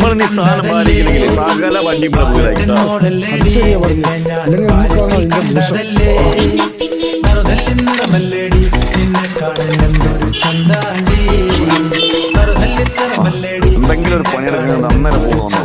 നമ്മളീ സാധനം പാലിക്കണമെങ്കിൽ സകല വണ്ടി എന്തെങ്കിലും ഒരു പണിയെടുക്കുന്നത് അന്നേരം പോകുന്നു.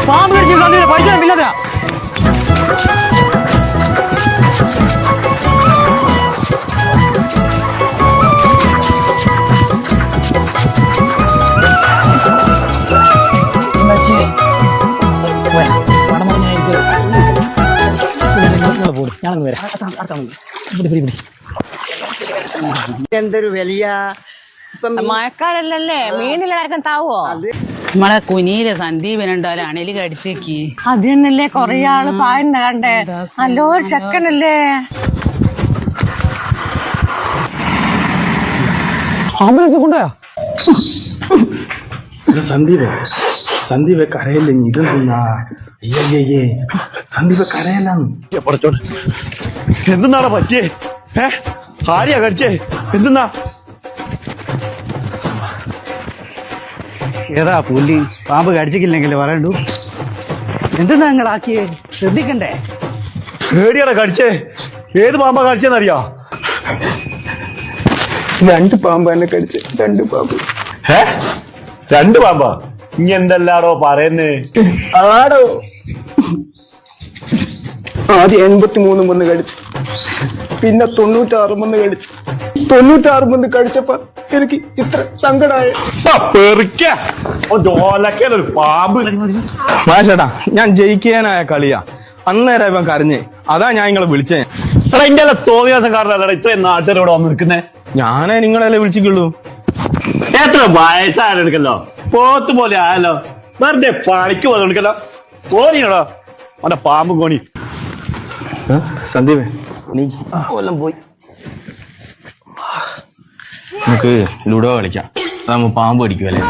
പാമ്പ് കടിച്ചു പൈസ ഇല്ലാതെ എന്തൊരു വലിയ മഴക്കാലല്ലേ മീനിലാർക്കും താവോ നമ്മളെ കുനിയിലെ സന്ദീപനുണ്ടാലും അണലി കടിച്ചേക്ക് അത് തന്നെയല്ലേ കൊറേ ആള് പായുന്ന കണ്ടേ നല്ലൊരു ചെക്കനല്ലേ ആംബുലൻസ് കൊണ്ടുപോയാ സന്ദീപ് കരയല്ലേ ഇതെന്താ അയ്യേ സന്ദീപ് കരയല്ലെന്ന് പഠിച്ചോണ്ട് എന്തെന്നാടാ പറ്റിയേ? ആരെയാ കടിച്ചേ? എന്തെന്നാ? ഏതാ പുല്ലി പാമ്പ് കടിച്ചിട്ടില്ലെങ്കിലേ പറയണ്ടു. എന്തെന്നാ നിങ്ങളാക്കിയേ? ശ്രദ്ധിക്കണ്ടേ? പേടിയാടാ കടിച്ചേ. ഏത് പാമ്പാ കടിച്ചെന്നറിയാ? 2 പാമ്പ് എന്നെ കടിച്ച്. 2 പാമ്പ്. 2 പാമ്പാ? ഇനി എന്തെല്ലാടോ പറയുന്നേ? ആടോ ആദ്യം 83 വന്ന് കടിച്ചു, പിന്നെ 96 വന്ന് കടിച്ചു. 96 വന്ന് കടിച്ചപ്പോ എനിക്ക് ഇത്ര സങ്കടമായി. ഒരു പാമ്പ്. മാഷേട്ടാ ഞാൻ ജയിക്കാനായ കളിയാ. അന്നേരം ഇവൻ കരഞ്ഞേ, അതാ ഞാൻ നിങ്ങളെ വിളിച്ചേ. എടാ ഇന്റെ തോന്നിയാസം കാരണല്ലടാ ഇത്രയും നാട്ടുകാരോട് വന്ന് നിൽക്കുന്നേ. ഞാനേ നിങ്ങളല്ലേ വിളിച്ചിട്ടുള്ളൂ. എത്ര വയസ്സായാലും എടുക്കല്ലോ, പോത്ത് പോലെ ആയാലോ, വെറുതെ പണിക്ക് പോലെ എടുക്കല്ലോ. കോണിയാണോ അവന്റെ പാമ്പും കോണി. സന്ദീപ് കൊല്ലം പോയി. നമുക്ക് ലുഡോ കളിക്കാം, അതാകുമ്പോ പാമ്പ് അടിക്കുമല്ലേ.